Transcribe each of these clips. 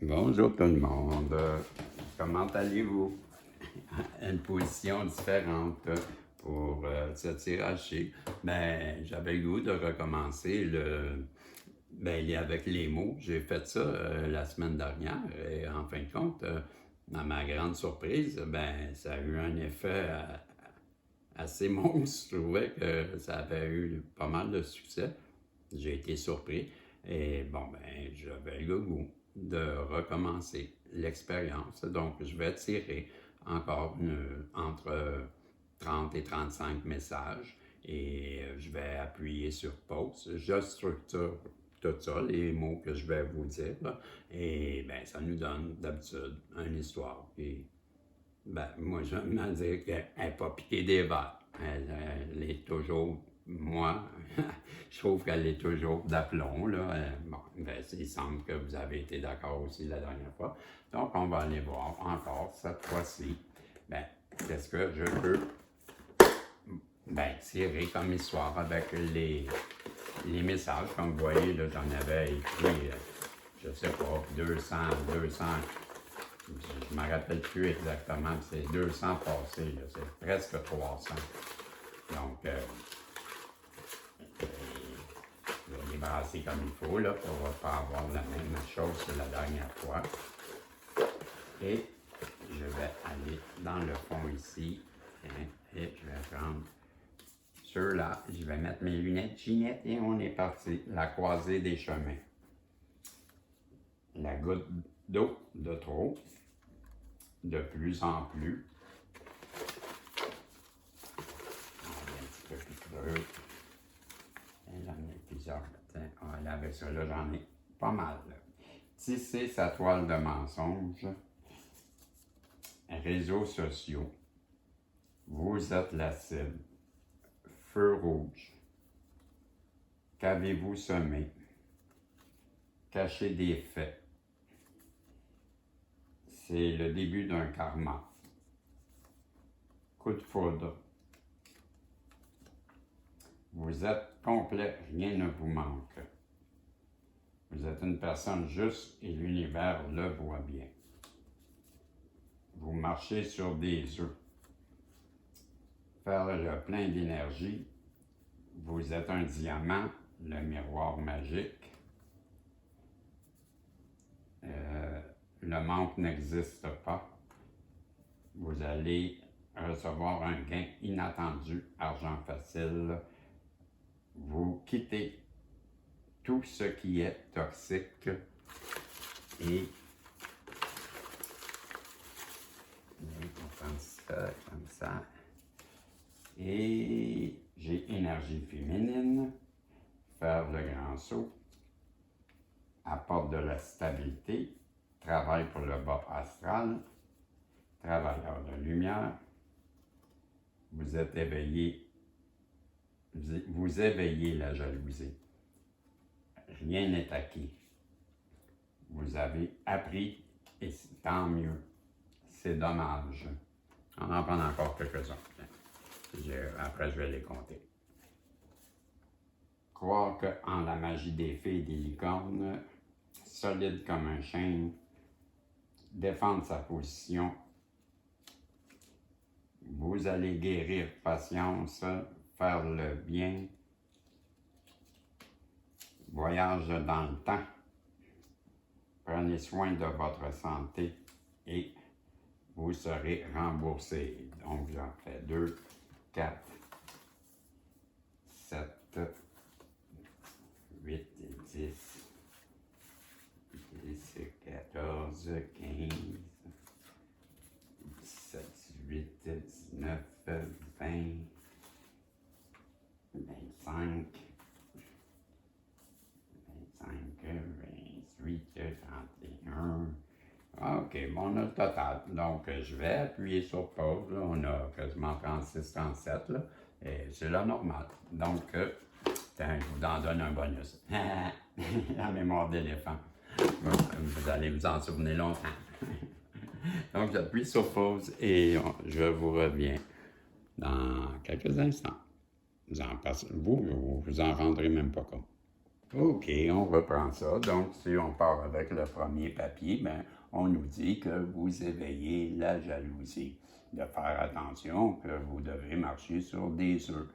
Bonjour tout le monde. Comment allez-vous? Une position différente pour ce tirage-ci. J'avais le goût de recommencer avec les mots. J'ai fait ça la semaine dernière et en fin de compte, à ma grande surprise, ça a eu un effet assez monstre. Je trouvais que ça avait eu pas mal de succès. J'ai été surpris et j'avais le goût de recommencer l'expérience. Donc, je vais tirer encore entre 30 et 35 messages et je vais appuyer sur pause. Je structure tout ça, les mots que je vais vous dire, là, et ça nous donne d'habitude une histoire. Et moi, j'aime bien dire qu'elle n'est pas piquée des verres. Elle est toujours, moi, je trouve qu'elle est toujours d'aplomb, là. Il semble que vous avez été d'accord aussi la dernière fois. Donc, on va aller voir encore cette fois-ci. Qu'est-ce que je peux tirer comme histoire avec les messages. Comme vous voyez, là, j'en avais écrit, je sais pas, 200, je ne me rappelle plus exactement, c'est 200 passés, là, c'est presque 300. Donc, je vais les brasser comme il faut, là, pour ne pas avoir la même chose que la dernière fois. Et je vais aller dans le fond ici, et je vais prendre ceux-là, je vais mettre mes lunettes Ginette et on est parti. La croisée des chemins. La goutte d'eau de trop. De plus en plus. On est un petit peu plus creux. Et j'en ai plusieurs. Tiens, on va aller avec ça. Là, j'en ai pas mal. Là. Tisser sa toile de mensonges. Réseaux sociaux. Vous êtes la cible. Feu rouge. Qu'avez-vous semé? Cacher des faits. C'est le début d'un karma. Coup de foudre. Vous êtes complet, rien ne vous manque. Vous êtes une personne juste et l'univers le voit bien. Vous marchez sur des œufs. Faire le plein d'énergie. Vous êtes un diamant, le miroir magique. Le manque n'existe pas. Vous allez recevoir un gain inattendu, argent facile. Vous quittez tout ce qui est toxique et on prend ça comme ça. Et j'ai énergie féminine, faire le grand saut, apporte de la stabilité, travaille pour le bas astral, travailleur de lumière, vous êtes éveillé, vous éveillez la jalousie. Rien n'est acquis. Vous avez appris et tant mieux. C'est dommage. On en prend encore quelques-uns. Après, je vais les compter. Croire en la magie des fées et des licornes, solide comme un chêne, défendre sa position. Vous allez guérir patience, faire le bien, voyage dans le temps, prenez soin de votre santé et vous serez remboursé. Donc, j'en fais 2, 4, 7, 8, 10, 14, 15, 17, 18, 19, 20, 25, 28, 31. OK, on a le total. Donc, je vais appuyer sur pause. Là. On a quasiment 36, 37. Là, et c'est la normale. Donc, je vous en donne un bonus. La mémoire d'éléphant. Vous allez vous en souvenir longtemps. Donc, j'appuie sur pause et je vous reviens dans quelques instants. Vous en rendrez même pas compte. OK, on reprend ça. Donc, si on part avec le premier papier, ben, on nous dit que vous éveillez la jalousie. De faire attention que vous devez marcher sur des œufs.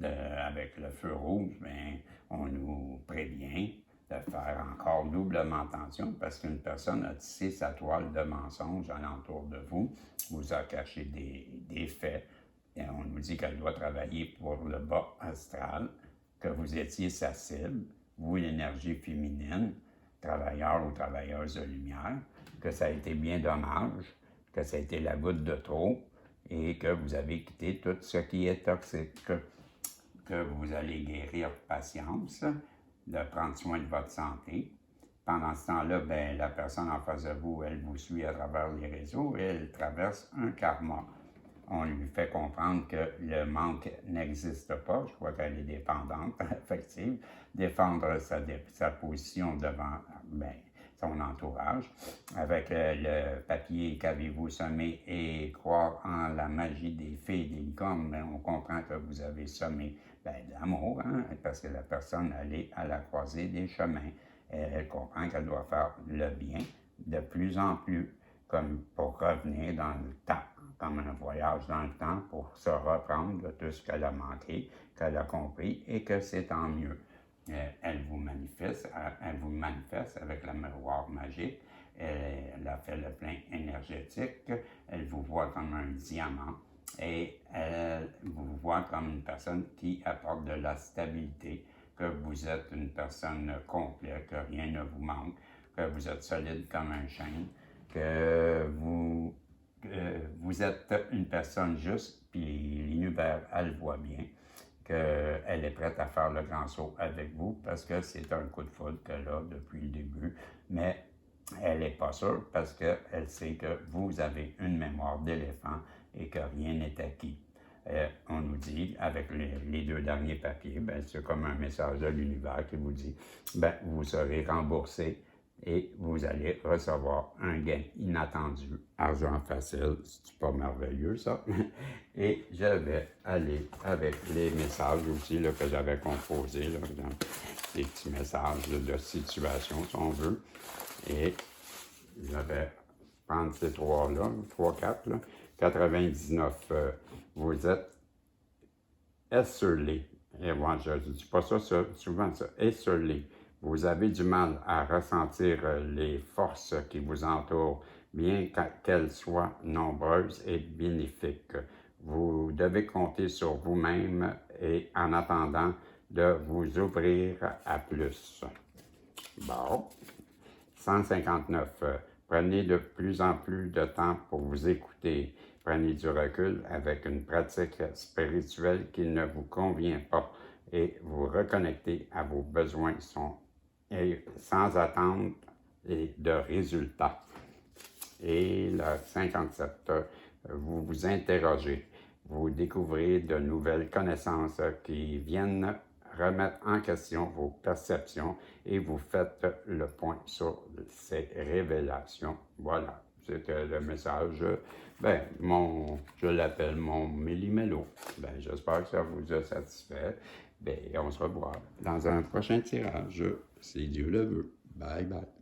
Avec le feu rouge, ben, on nous prévient de faire encore doublement attention parce qu'une personne a tissé sa toile de mensonges alentour de vous, vous a caché des faits. Et on nous dit qu'elle doit travailler pour le bas astral, que vous étiez sa cible, vous, l'énergie féminine, travailleur ou travailleuse de lumière, que ça a été bien dommage, que ça a été la goutte de trop et que vous avez quitté tout ce qui est toxique, que vous allez guérir patience, de prendre soin de votre santé. Pendant ce temps-là, ben, la personne en face de vous, elle vous suit à travers les réseaux et elle traverse un karma. On lui fait comprendre que le manque n'existe pas. Je crois qu'elle est dépendante, affective. Défendre sa position devant ben, son entourage. Avec le papier qu'avez-vous semé et croire en la magie des fées et des licornes, ben, on comprend que vous avez semé ben, de l'amour, hein, parce que la personne elle est à la croisée des chemins. Elle comprend qu'elle doit faire le bien de plus en plus, comme pour revenir dans le temps, comme un voyage dans le temps pour se reprendre de tout ce qu'elle a manqué, qu'elle a compris et que c'est tant mieux. Elle vous manifeste avec le miroir magique. Elle a fait le plein énergétique. Elle vous voit comme un diamant et elle vous voit comme une personne qui apporte de la stabilité, que vous êtes une personne complète, que rien ne vous manque, que vous êtes solide comme un chêne, que vous êtes une personne juste, puis l'univers, elle voit bien qu'elle est prête à faire le grand saut avec vous parce que c'est un coup de foudre qu'elle a depuis le début, mais elle n'est pas sûre parce qu'elle sait que vous avez une mémoire d'éléphant et que rien n'est acquis. On nous dit, avec les deux derniers papiers, ben, c'est comme un message de l'univers qui vous dit, ben, vous serez remboursé et vous allez recevoir un gain inattendu. Argent facile, c'est pas merveilleux ça? Et je vais aller avec les messages aussi là, que j'avais composés, là, des petits messages là, de situation, si on veut. Et je vais prendre ces trois-là, 3, 4, là. 99, vous êtes esselé. Et moi, je ne dis pas ça souvent, ça, esselé. Vous avez du mal à ressentir les forces qui vous entourent, bien qu'elles soient nombreuses et bénéfiques. Vous devez compter sur vous-même et en attendant de vous ouvrir à plus. Bon. 159. Prenez de plus en plus de temps pour vous écouter. Prenez du recul avec une pratique spirituelle qui ne vous convient pas et vous reconnectez à vos besoins sans attendre de résultats. Et le 57, vous vous interrogez. Vous découvrez de nouvelles connaissances qui viennent remettre en question vos perceptions et vous faites le point sur ces révélations. Voilà, c'était le message. Ben, je l'appelle mon méli-mélo. Ben, j'espère que ça vous a satisfait. Ben, on se revoit dans un prochain tirage, si Dieu le veut. Bye bye.